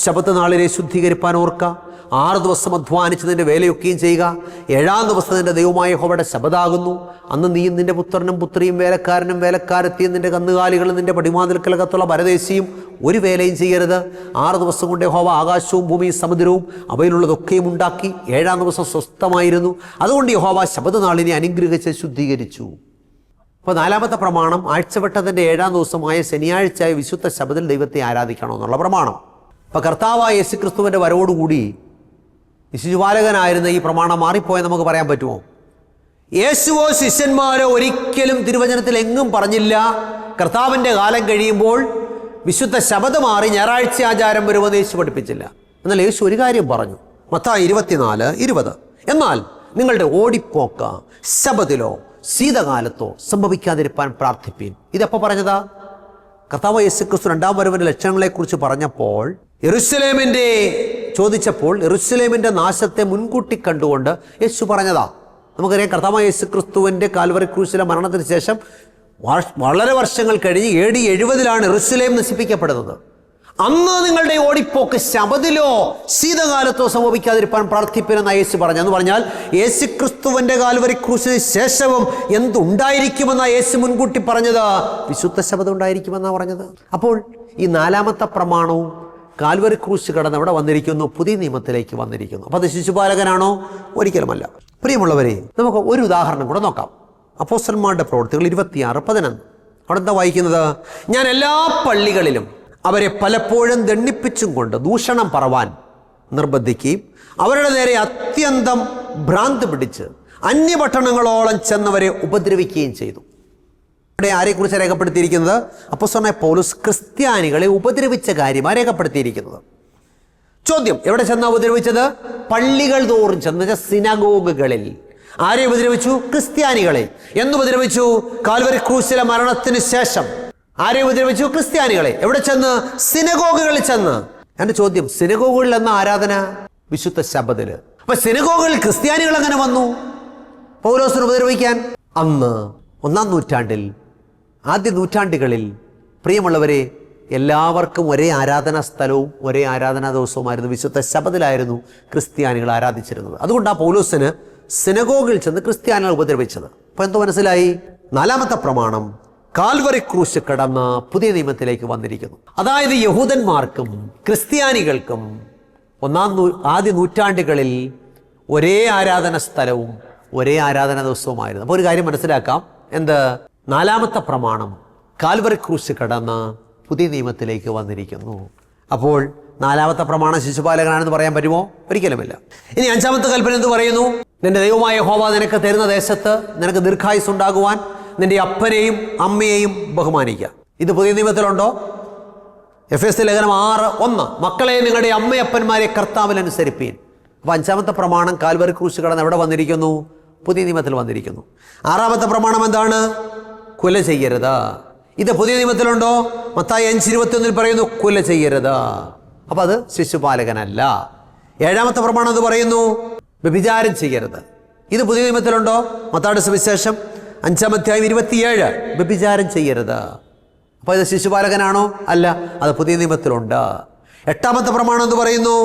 ശബത്ത് നാളിനെ ശുദ്ധീകരിപ്പാൻ ഓർക്കുക. 6 ദിവസം അധ്വാനിച്ച് നിന്റെ വേലയൊക്കെയും ചെയ്യുക. 7-ാം ദിവസം നിന്റെ ദൈവമായ യഹോവയുടെ ശബതാകുന്നു. അന്ന് നീയും നിന്റെ പുത്രനും പുത്രിയും വേലക്കാരനും വേലക്കാരത്തിയും നിന്റെ കന്നുകാലികളും നിന്റെ പടിവാതിൽക്കലകത്തുള്ള പരദേശിയും ഒരു വേലയും ചെയ്യരുത്. 6 ദിവസം കൊണ്ട് യഹോവ ആകാശവും ഭൂമിയും സമുദ്രവും അവയിലുള്ളതൊക്കെയും ഉണ്ടാക്കി. 7-ാം ദിവസം സ്വസ്ഥമായിരുന്നു. അതുകൊണ്ട് യഹോവ ശബത്ത് നാളിനെ അനുഗ്രഹിച്ച് ശുദ്ധീകരിച്ചു. അപ്പോൾ നാലാമത്തെ പ്രമാണം ആഴ്ചവട്ടത്തിൻ്റെ 7-ാം ദിവസമായ ശനിയാഴ്ചയായ വിശുദ്ധ ശബത്തിൽ ദൈവത്തെ ആരാധിക്കണമെന്നുള്ള പ്രമാണം. അപ്പോൾ കർത്താവായ യേശുക്രിസ്തുവിൻ്റെ വരവോടുകൂടി ശിശുപാലകനായിരുന്ന ഈ പ്രമാണം മാറിപ്പോയെന്ന് നമുക്ക് പറയാൻ പറ്റുമോ? യേശുവോ ശിഷ്യന്മാരോ ഒരിക്കലും തിരുവചനത്തിൽ എങ്ങും പറഞ്ഞില്ല കർത്താവിൻ്റെ കാലം കഴിയുമ്പോൾ വിശുദ്ധ ശബത് മാറി ഞായറാഴ്ച ആചാരം വരുമെന്ന് യേശു പഠിപ്പിച്ചില്ല. എന്നാൽ യേശു ഒരു കാര്യം പറഞ്ഞു. മത്തായി 24:20 എന്നാൽ നിങ്ങളുടെ ഓടിപ്പോക്ക ശബത്തിലോ ശീതകാലത്തോ സംഭവിക്കാതിരിപ്പാൻ പ്രാർത്ഥിപ്പീൻ. ഇതെപ്പോൾ പറഞ്ഞതാ? കർത്താവ് യേശുക്രിസ്തു 2-ാം വരവിൻ്റെ ലക്ഷണങ്ങളെക്കുറിച്ച് പറഞ്ഞപ്പോൾ ചോദിച്ചപ്പോൾ യെരൂശലേമിൻ്റെ നാശത്തെ മുൻകൂട്ടി കണ്ടുകൊണ്ട് യേശു പറഞ്ഞതാ. നമുക്കറിയാം കർത്താവ് യേശുക്രിസ്തുവിൻ്റെ കാൽവറി ക്രൂശിലെ മരണത്തിന് ശേഷം വളരെ വർഷങ്ങൾ കഴിഞ്ഞ് AD 70 യെരൂശലേം നശിപ്പിക്കപ്പെടുന്നത്. അന്ന് നിങ്ങളുടെ ഓടിപ്പോക്ക് ശബത്തിലോ ശീതകാലത്തോ സംഭവിക്കാതിരിക്കാൻ പ്രാർത്ഥിപ്പിനെന്ന യേശു പറഞ്ഞു. എന്ന് പറഞ്ഞാൽ യേശുക്രിസ്തുവിൻ്റെ കാൽവരി ക്രൂശിന് ശേഷവും എന്തുണ്ടായിരിക്കുമെന്ന യേശു മുൻകൂട്ടി പറഞ്ഞത്? വിശുദ്ധ ശബതം ഉണ്ടായിരിക്കുമെന്നാണ് പറഞ്ഞത്. അപ്പോൾ ഈ നാലാമത്തെ പ്രമാണവും കാൽവരി ക്രൂശ് കടന്ന് അവിടെ വന്നിരിക്കുന്നു, പുതിയ നിയമത്തിലേക്ക് വന്നിരിക്കുന്നു. അപ്പോൾ അത് ശിശുപാലകനാണോ? ഒരിക്കലുമല്ല. പ്രിയമുള്ളവരെ, നമുക്ക് ഒരു ഉദാഹരണം കൂടെ നോക്കാം. അപ്പോസ്തലന്മാരുടെ പ്രവൃത്തികൾ 26:11 അവിടെ എന്താ വായിക്കുന്നത്? ഞാൻ എല്ലാ പള്ളികളിലും അവരെ പലപ്പോഴും ദണ്ഡിപ്പിച്ചും കൊണ്ട് ദൂഷണം പറവാൻ നിർബന്ധിക്കുകയും അവരുടെ നേരെ അത്യന്തം ഭ്രാന്ത് പിടിച്ച് അന്യപട്ടണങ്ങളോളം ചെന്നവരെ ഉപദ്രവിക്കുകയും ചെയ്തു. ഇവിടെ ആരെക്കുറിച്ച് രേഖപ്പെടുത്തിയിരിക്കുന്നത്? അപ്പോസ്തലനായ പൗലോസ് ക്രിസ്ത്യാനികളെ ഉപദ്രവിച്ച കാര്യമാണ് രേഖപ്പെടുത്തിയിരിക്കുന്നത്. ചോദ്യം, എവിടെ ചെന്നാ ഉപദ്രവിച്ചത്? പള്ളികൾ തോറും ചെന്ന്, സിനഗോഗുകളിൽ. ആരെ ഉപദ്രവിച്ചു? ക്രിസ്ത്യാനികളെ. എന്ന് ഉപദ്രവിച്ചു? കാൽവരി ക്രൂശിലെ മരണത്തിന് ശേഷം. ആരെ ഉപദ്രവിച്ചു? ക്രിസ്ത്യാനികളെ. എവിടെ ചെന്ന്? സിനഗോഗുകളിൽ ചെന്ന്. എൻ്റെ ചോദ്യം, സിനഗോഗുകളിൽ എന്ന ആരാധന? വിശുദ്ധ ശബത്തില്. അപ്പൊ സിനഗോഗുകളിൽ ക്രിസ്ത്യാനികൾ എങ്ങനെ വന്നു പൗലോസിനെ ഉപദ്രവിക്കാൻ? അന്ന് 1-ാം നൂറ്റാണ്ടിൽ, ആദ്യ നൂറ്റാണ്ടുകളിൽ പ്രിയമുള്ളവരെ, എല്ലാവർക്കും ഒരേ ആരാധനാ സ്ഥലവും ഒരേ ആരാധനാ ദിവസവുമായിരുന്നു. വിശുദ്ധ ശബത്തിലായിരുന്നു ക്രിസ്ത്യാനികൾ ആരാധിച്ചിരുന്നത്. അതുകൊണ്ടാണ് പൗലോസിന് സിനഗോഗിൽ ചെന്ന് ക്രിസ്ത്യാനികൾ ഉപദ്രവിച്ചത്. അപ്പോൾ എന്തോ മനസ്സിലായി? നാലാമത്തെ പ്രമാണം കാൽവരി ക്രൂശ് കടന്ന് പുതിയ നിയമത്തിലേക്ക് വന്നിരിക്കുന്നു. അതായത് യഹൂദന്മാർക്കും ക്രിസ്ത്യാനികൾക്കും ആദ്യ നൂറ്റാണ്ടുകളിൽ ഒരേ ആരാധന സ്ഥലവും ഒരേ ആരാധന ദിവസവുമായിരുന്നു. അപ്പോൾ ഒരു കാര്യം മനസ്സിലാക്കാം. എന്ത്? നാലാമത്തെ പ്രമാണം കാൽവരി ക്രൂശ് കടന്ന് പുതിയ നിയമത്തിലേക്ക് വന്നിരിക്കുന്നു. അപ്പോൾ നാലാമത്തെ പ്രമാണം ശിശുപാലകനാണെന്ന് പറയാൻ പറ്റുമോ? ഒരിക്കലുമില്ല. ഇനി 5-ാമത്തെ കൽപ്പന എന്ത് പറയുന്നു? നിന്റെ ദൈവമായ യഹോവ നിനക്ക് തരുന്ന ദേശത്ത് നിനക്ക് ദീർഘായുസ് ഉണ്ടാകുവാൻ നിന്റെ അപ്പനെയും അമ്മയെയും ബഹുമാനിക്കുക. ഇത് പുതിയ നിയമത്തിലുണ്ടോ? എഫേസ്യ ലേഖനം 6:1 മക്കളെ നിങ്ങളുടെ അമ്മയപ്പന്മാരെ കർത്താവിൽ അനുസരിപ്പീൻ. അപ്പോൾ 5-ാമത്തെ പ്രമാണം കാൽവരി ക്രൂശ് കടന്ന് എവിടെ വന്നിരിക്കുന്നു? പുതിയ നിയമത്തിൽ വന്നിരിക്കുന്നു. 6-ാമത്തെ പ്രമാണം എന്താണ്? കൊല ചെയ്യരുത്. ഇത് പുതിയ നിയമത്തിലുണ്ടോ? മത്തായി 5:21 പറയുന്നു കൊല ചെയ്യരുത്. അപ്പോൾ അത് ശിശുപാലകനല്ല. 7-ാമത്തെ പ്രമാണം എന്ന് പറയുന്നു വ്യഭിചാരം ചെയ്യരുത്. ഇത് പുതിയ നിയമത്തിലുണ്ടോ? മത്തായിയുടെ സുവിശേഷം 5-ാം അധ്യായം 27 വ്യഭിചാരം ചെയ്യരുത്. അപ്പോൾ ഇത് ശിശുപാലകനാണോ? അല്ല, അത് പുതിയ നിയമത്തിലുണ്ട്. 8-ാമത്തെ പ്രമാണം എന്ന് പറയുന്നു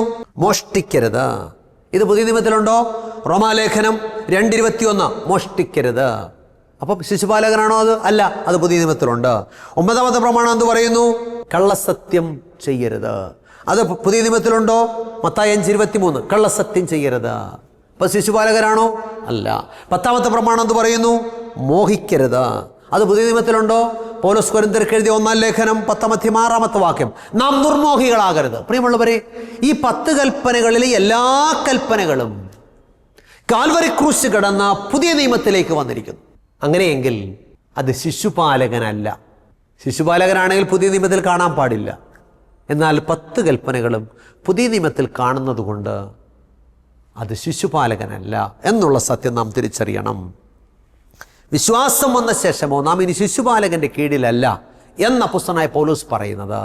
മോഷ്ടിക്കരുത്. ഇത് പുതിയ നിയമത്തിലുണ്ടോ? റോമാലേഖനം 2:21 മോഷ്ടിക്കരുത്. അപ്പം ശിശുപാലകനാണോ? അത് അല്ല, അത് പുതിയ നിയമത്തിലുണ്ട്. 9-ാമത്തെ പ്രമാണം എന്ന് പറയുന്നു കള്ളസത്യം ചെയ്യരുത്. അത് പുതിയ നിയമത്തിലുണ്ടോ? മത്തായി 5:23 കള്ളസത്യം ചെയ്യരുത്. ഇപ്പം ശിശുപാലകരാണോ? അല്ല. 10ാമത്തെ പ്രമാണം എന്ത് പറയുന്നു? മോഹിക്കരുത്. അത് പുതിയ നിയമത്തിലുണ്ടോ? പൗലോസ് കൊരിന്ത്യർക്ക് എഴുതിയ 1-ാം ലേഖനം 10-6 വാക്യം, നാം ദുർമോഹികളാകരുത്. പ്രിയമുള്ളവരെ, ഈ 10 കൽപ്പനകളിലെ എല്ലാ കൽപ്പനകളും കാൽവരി ക്രൂശ് കടന്ന പുതിയ നിയമത്തിലേക്ക് വന്നിരിക്കുന്നു. അങ്ങനെയെങ്കിൽ അത് ശിശുപാലകനല്ല. ശിശുപാലകനാണെങ്കിൽ പുതിയ നിയമത്തിൽ കാണാൻ പാടില്ല. എന്നാൽ 10 കൽപ്പനകളും പുതിയ നിയമത്തിൽ കാണുന്നത് കൊണ്ട് അത് ശിശുപാലകനല്ല എന്നുള്ള സത്യം നാം തിരിച്ചറിയണം. വിശ്വാസം വന്ന ശേഷമോ നാം ഇനി ശിശുപാലകൻ്റെ കീഴിലല്ല എന്ന അപ്പോസ്തലനായ പൗലോസ് പറയുന്നത്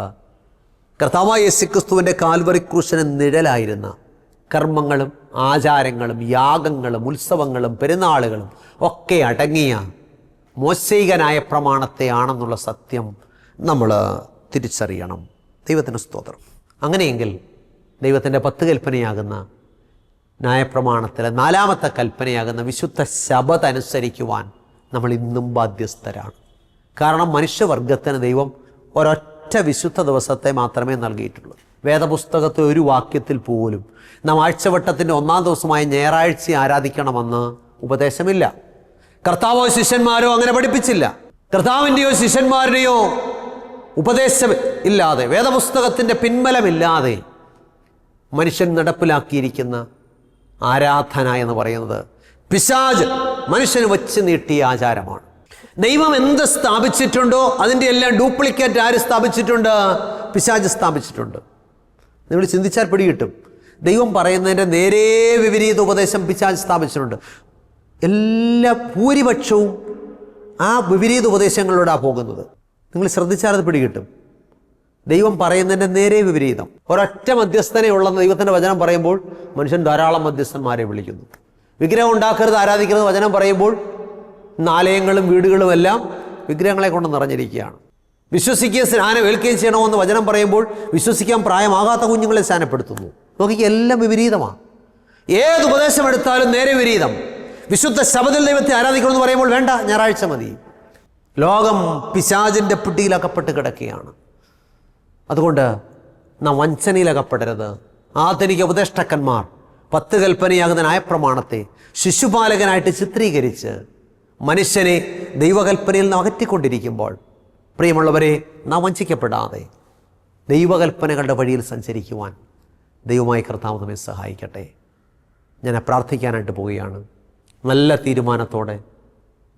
കർത്താവായ യേശുക്രിസ്തുവിൻ്റെ കാൽവരി ക്രൂശിന് നിഴലായിരുന്ന കർമ്മങ്ങളും ആചാരങ്ങളും യാഗങ്ങളും ഉത്സവങ്ങളും പെരുന്നാളുകളും ഒക്കെ അടങ്ങിയ മോശൈകനായ പ്രമാണത്തെയാണെന്നുള്ള സത്യം നമ്മൾ തിരിച്ചറിയണം. ദൈവത്തിന് സ്തോത്രം. അങ്ങനെയെങ്കിൽ ദൈവത്തിൻ്റെ 10 കൽപ്പനയാകുന്ന ന്യായപ്രമാണത്തിലെ 4ാമത്തെ കൽപ്പനയാകുന്ന വിശുദ്ധ ശബത്ത് അനുസരിക്കുവാൻ നമ്മൾ ഇന്നും ബാധ്യസ്ഥരാണ്. കാരണം മനുഷ്യവർഗത്തിന് ദൈവം ഒരൊറ്റ വിശുദ്ധ ദിവസത്തെ മാത്രമേ നൽകിയിട്ടുള്ളൂ. വേദപുസ്തകത്തെ ഒരു വാക്യത്തിൽ പോലും നാം ആഴ്ചവട്ടത്തിൻ്റെ 1-ാം ദിവസമായ ഞായറാഴ്ച ആരാധിക്കണമെന്ന് ഉപദേശമില്ല. കർത്താവോ ശിഷ്യന്മാരോ അങ്ങനെ പഠിപ്പിച്ചില്ല. കർത്താവിൻ്റെയോ ശിഷ്യന്മാരുടെയോ ഉപദേശം ഇല്ലാതെ, വേദപുസ്തകത്തിൻ്റെ പിൻബലമില്ലാതെ മനുഷ്യൻ നടപ്പിലാക്കിയിരിക്കുന്ന ആരാധന എന്ന് പറയുന്നത് പിശാച് മനുഷ്യന് വച്ച് നീട്ടിയ ആചാരമാണ്. ദൈവം എന്ത് സ്ഥാപിച്ചിട്ടുണ്ടോ അതിൻ്റെ എല്ലാം ഡ്യൂപ്ലിക്കേറ്റ് ആര് സ്ഥാപിച്ചിട്ടുണ്ട്? പിശാച് സ്ഥാപിച്ചിട്ടുണ്ട്. നിങ്ങൾ ചിന്തിച്ചാൽ പിടികിട്ടും. ദൈവം പറയുന്നതിൻ്റെ നേരെ വിപരീത ഉപദേശം പിശാച് സ്ഥാപിച്ചിട്ടുണ്ട്. എല്ലാ ഭൂരിപക്ഷവും ആ വിപരീത ഉപദേശങ്ങളിലൂടെയാണ് പോകുന്നത്. നിങ്ങൾ ശ്രദ്ധിച്ചാൽ അത് പിടികിട്ടും. ദൈവം പറയുന്നതിൻ്റെ നേരെ വിപരീതം. ഒരൊറ്റ മധ്യസ്ഥനെ ഉള്ളെന്ന് ദൈവത്തിൻ്റെ വചനം പറയുമ്പോൾ മനുഷ്യൻ ധാരാളം മധ്യസ്ഥന്മാരെ വിളിക്കുന്നു. വിഗ്രഹം ഉണ്ടാക്കരുത്, ആരാധിക്കരുത് വചനം പറയുമ്പോൾ ആലയങ്ങളും വീടുകളും എല്ലാം വിഗ്രഹങ്ങളെ കൊണ്ട് നിറഞ്ഞിരിക്കുകയാണ്. വിശ്വസിക്കുക സ്നാനം ഏൽക്കുകയും ചെയ്യണമെന്ന് വചനം പറയുമ്പോൾ വിശ്വസിക്കാൻ പ്രായമാകാത്ത കുഞ്ഞുങ്ങളെ സ്നാനപ്പെടുത്തുന്നു. നോക്കിക്കുക, എല്ലാം വിപരീതമാണ്. ഏത് ഉപദേശം എടുത്താലും നേരെ വിപരീതം. വിശുദ്ധ ശബത്തിൽ ദൈവത്തെ ആരാധിക്കണമെന്ന് പറയുമ്പോൾ വേണ്ട, ഞായറാഴ്ച മതി. ലോകം പിശാചിൻ്റെ പിടിയിലകപ്പെട്ട് കിടക്കുകയാണ്. അതുകൊണ്ട് നാം വഞ്ചനയിലകപ്പെടരുത്. ആധുനിക ഉപദേഷ്ടാക്കന്മാർ 10 കൽപ്പനയാകുന്ന ന്യായപ്രമാണത്തെ ശിശുപാലകനായിട്ട് ചിത്രീകരിച്ച് മനുഷ്യനെ ദൈവകൽപ്പനയിൽ നിന്ന് അകറ്റിക്കൊണ്ടിരിക്കുമ്പോൾ, പ്രിയമുള്ളവരെ, നാം വഞ്ചിക്കപ്പെടാതെ ദൈവകൽപ്പനകളുടെ വഴിയിൽ സഞ്ചരിക്കുവാൻ ദൈവമായ കർത്താവ് നമ്മെ സഹായിക്കട്ടെ. ഞാൻ പ്രാർത്ഥിക്കാനായിട്ട് പോവുകയാണ്. നല്ല തീരുമാനത്തോടെ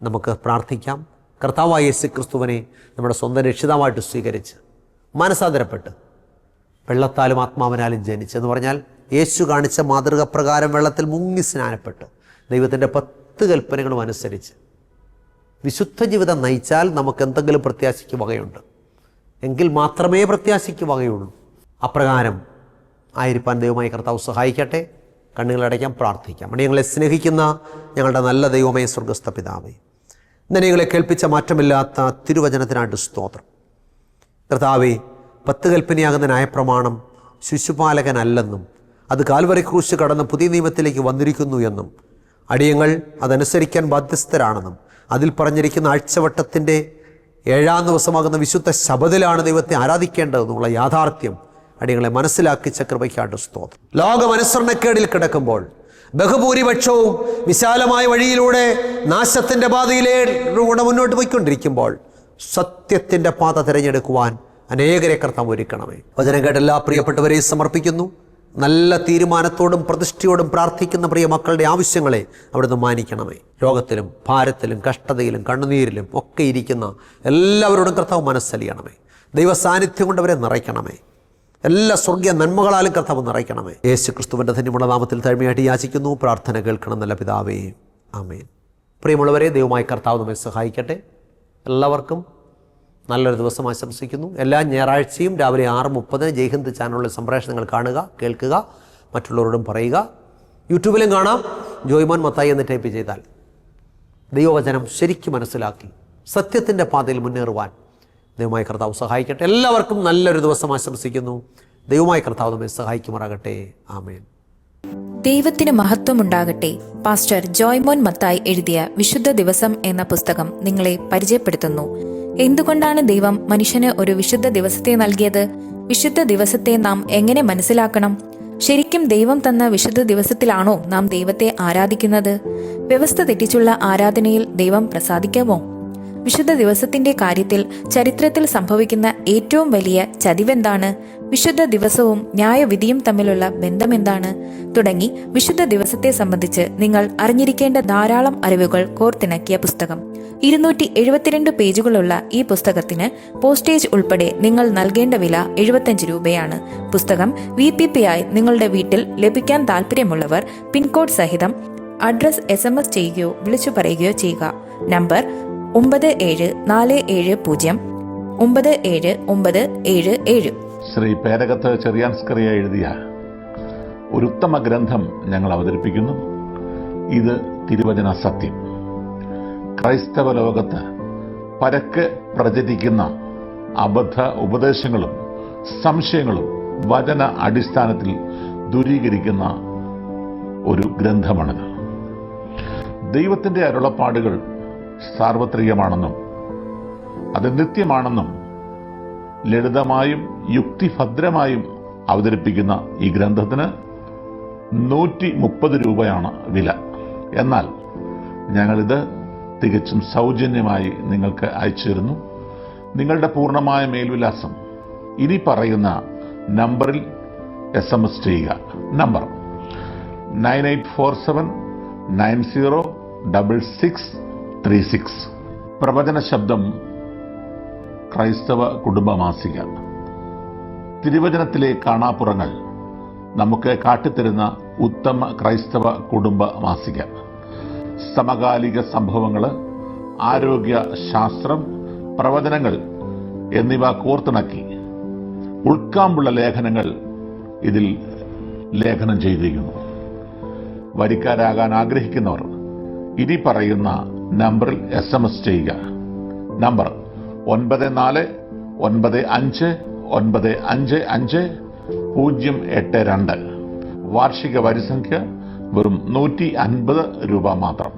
നമുക്ക് പ്രാർത്ഥിക്കാം. കർത്താവായ യേശുക്രിസ്തുവിനെ നമ്മുടെ സ്വന്തം രക്ഷിതാവായിട്ട് സ്വീകരിച്ച് മനസാന്തരപ്പെട്ട് വെള്ളത്താലും ആത്മാവിനാലും ജനിച്ചെന്ന് പറഞ്ഞാൽ യേശു കാണിച്ച മാതൃക പ്രകാരം വെള്ളത്തിൽ മുങ്ങി സ്നാനപ്പെട്ട് ദൈവത്തിൻ്റെ 10 കൽപ്പനകളും അനുസരിച്ച് വിശുദ്ധ ജീവിതം നയിച്ചാൽ നമുക്ക് എന്തെങ്കിലും പ്രത്യാശയ്ക്ക് വകയുണ്ട്. എങ്കിൽ മാത്രമേ പ്രത്യാശയ്ക്ക് വകയുള്ളൂ. അപ്രകാരം ആയിരിക്കാൻ ദൈവമായ കർത്താവ് സഹായിക്കട്ടെ. കണ്ണുകളടയ്ക്കാം, പ്രാർത്ഥിക്കാം. ഞങ്ങളെ സ്നേഹിക്കുന്ന ഞങ്ങളുടെ നല്ല ദൈവമേ, സ്വർഗസ്ഥ പിതാവേ, ഇന്ന് ഞങ്ങളെ കേൾപ്പിച്ച മാറ്റമില്ലാത്ത തിരുവചനത്തിനായിട്ട് സ്തോത്രം. കർത്താവേ, 10 കൽപ്പനയാകുന്ന ന്യായപ്രമാണം ശിശുപാലകനല്ലെന്നും അത് കാൽവരി ക്രൂശ് കടന്ന് പുതിയ നിയമത്തിലേക്ക് വന്നിരിക്കുന്നു എന്നും അടിയങ്ങൾ അതനുസരിക്കാൻ ബാധ്യസ്ഥരാണെന്നും അതിൽ പറഞ്ഞിരിക്കുന്ന ആഴ്ചവട്ടത്തിൻ്റെ 7-ാം ദിവസമാകുന്ന വിശുദ്ധ ശബത്തിലാണ് ദൈവത്തെ ആരാധിക്കേണ്ടതെന്നുള്ള യാഥാർത്ഥ്യം അടിയങ്ങളെ മനസ്സിലാക്കിച്ച കൃപയ്ക്കായിട്ട് സ്തോത്രം. ലോകമനുസരണക്കേടിൽ കിടക്കുമ്പോൾ ബഹുഭൂരിപക്ഷവും വിശാലമായ വഴിയിലൂടെ നാശത്തിൻ്റെ പാതയിലൂടെ മുന്നോട്ട് പോയിക്കൊണ്ടിരിക്കുമ്പോൾ സത്യത്തിൻ്റെ പാത തിരഞ്ഞെടുക്കുവാൻ അനേകരെ കർത്താവ് ഒരുക്കണമേ. വചനം കേട്ട എല്ലാ പ്രിയപ്പെട്ടവരെയും സമർപ്പിക്കുന്നു. നല്ല തീരുമാനത്തോടും പ്രതിഷ്ഠയോടും പ്രാർത്ഥിക്കുന്ന പ്രിയ മക്കളുടെ ആവശ്യങ്ങളെ അവിടുന്ന് മാനിക്കണമേ. രോഗത്തിലും ഭാരത്തിലും കഷ്ടതയിലും കണ്ണുനീരിലും ഒക്കെ ഇരിക്കുന്ന എല്ലാവരോടും കർത്താവ് മനസ്സലിയണമേ. ദൈവ സാന്നിധ്യം കൊണ്ട് അവരെ നിറയ്ക്കണമേ. എല്ലാ സ്വർഗീയ നന്മകളാലും കർത്താവ് നിറയ്ക്കണമേ. യേശു ക്രിസ്തുവിൻ്റെ ധന്യമുള്ള നാമത്തിൽ താഴ്മയായിട്ട് യാചിക്കുന്നു. പ്രാർത്ഥന കേൾക്കണം നല്ല പിതാവേ, ആമേൻ. പ്രിയമുള്ളവരെ, ദൈവമായ കർത്താവ് നമ്മെ സഹായിക്കട്ടെ. എല്ലാവർക്കും നല്ലൊരു ദിവസം ആശംസിക്കുന്നു. എല്ലാ ഞായറാഴ്ചയും രാവിലെ 6:30 ജയ്ഹിന്ദ് ചാനലിലെ സംപ്രേഷണങ്ങൾ കാണുക, കേൾക്കുക, മറ്റുള്ളവരോടും പറയുക. യൂട്യൂബിലും കാണാം. ജോയ്മോൻ മത്തായി എന്ന് ടൈപ്പ് ചെയ്താൽ ദൈവവചനം ശരിക്കും മനസ്സിലാക്കി സത്യത്തിൻ്റെ പാതയിൽ മുന്നേറുവാൻ ദൈവമായ കർത്താവ് സഹായിക്കട്ടെ. എല്ലാവർക്കും നല്ലൊരു ദിവസം ആശംസിക്കുന്നു. ദൈവമായ കർത്താവ് നമ്മെ സഹായിക്കുമാറാകട്ടെ. ആമേൻ. ദൈവത്തിന് മഹത്വമുണ്ടാകട്ടെ. പാസ്റ്റർ ജോയ്മോൻ മത്തായി എഴുതിയ വിശുദ്ധ ദിവസം എന്ന പുസ്തകം നിങ്ങളെ പരിചയപ്പെടുത്തുന്നു. എന്തുകൊണ്ടാണ് ദൈവം മനുഷ്യന് ഒരു വിശുദ്ധ ദിവസത്തെ നൽകിയത്? വിശുദ്ധ ദിവസത്തെ നാം എങ്ങനെ മനസ്സിലാക്കണം? ശരിക്കും ദൈവം തന്ന വിശുദ്ധ ദിവസത്തിലാണോ നാം ദൈവത്തെ ആരാധിക്കുന്നത്? വ്യവസ്ഥ തെറ്റിച്ചുള്ള ആരാധനയിൽ ദൈവം പ്രസാദിക്കാമോ? വിശുദ്ധ ദിവസത്തിന്റെ കാര്യത്തിൽ ചരിത്രത്തിൽ സംഭവിക്കുന്ന ഏറ്റവും വലിയ ചതിവെന്താണ്? വിശുദ്ധ ദിവസവും ന്യായവിധിയും തമ്മിലുള്ള ബന്ധമെന്താണ്? തുടങ്ങി വിശുദ്ധ ദിവസത്തെ സംബന്ധിച്ച് നിങ്ങൾ അറിഞ്ഞിരിക്കേണ്ട ധാരാളം അറിവുകൾ കോർത്തിണക്കിയ പുസ്തകം. 272 പേജുകളുള്ള ഈ പുസ്തകത്തിന് പോസ്റ്റേജ് ഉൾപ്പെടെ നിങ്ങൾ നൽകേണ്ട വില 75 രൂപയാണ്. പുസ്തകം VPP ആയി നിങ്ങളുടെ വീട്ടിൽ ലഭിക്കാൻ താല്പര്യമുള്ളവർ പിൻകോഡ് സഹിതം അഡ്രസ് SMS ചെയ്യുകയോ വിളിച്ചു പറയുകയോ ചെയ്യുക. നമ്പർ 9740979977. ശ്രീ പേരകത്ത് ചെറിയാൻസ്കറിയ എഴുതിയ ഒരു ഉത്തമ ഗ്രന്ഥം ഞങ്ങൾ അവതരിപ്പിക്കുന്നു. ഇത് തിരുവചന സത്യം. ക്രൈസ്തവ ലോകത്ത് പരക്കെ പ്രചരിക്കുന്ന അബദ്ധ ഉപദേശങ്ങളും സംശയങ്ങളും വചന അടിസ്ഥാനത്തിൽ ദൂരീകരിക്കുന്ന ഒരു ഗ്രന്ഥമാണിത്. ദൈവത്തിന്റെ അരുളപ്പാടുകൾ സാർവത്രികമാണെന്നും അത് നിത്യമാണെന്നും ലളിതമായും യുക്തിഭദ്രമായും അവതരിപ്പിക്കുന്ന ഈ ഗ്രന്ഥത്തിന് 130 രൂപയാണ് വില. എന്നാൽ ഞങ്ങളിത് തികച്ചും സൗജന്യമായി നിങ്ങൾക്ക് അയച്ചു തരുന്നു. നിങ്ങളുടെ പൂർണ്ണമായ മേൽവിലാസം ഇനി പറയുന്ന നമ്പറിൽ SMS ചെയ്യുക. നമ്പർ 9847906636. പ്രവചന ശബ്ദം ക്രൈസ്തവ കുടുംബമാസിക. തിരുവചനത്തിലെ കാണാപ്പുറങ്ങൾ നമുക്ക് കാട്ടിത്തരുന്ന ഉത്തമ ക്രൈസ്തവ കുടുംബ മാസിക. സമകാലിക സംഭവങ്ങൾ, ആരോഗ്യ ശാസ്ത്രം, പ്രവചനങ്ങൾ എന്നിവ കോർത്തിണക്കി ഉൾക്കാമ്പുള്ള ലേഖനങ്ങൾ ഇതിൽ ലേഖനം ചെയ്തിരിക്കുന്നു. വരിക്കാരാകാൻ ആഗ്രഹിക്കുന്നവർ ഇനി പറയുന്ന നമ്പറിൽ SMS ചെയ്യുക. നമ്പർ 9495955082. വാർഷിക വരിസംഖ്യ വെറും 150 രൂപ മാത്രം.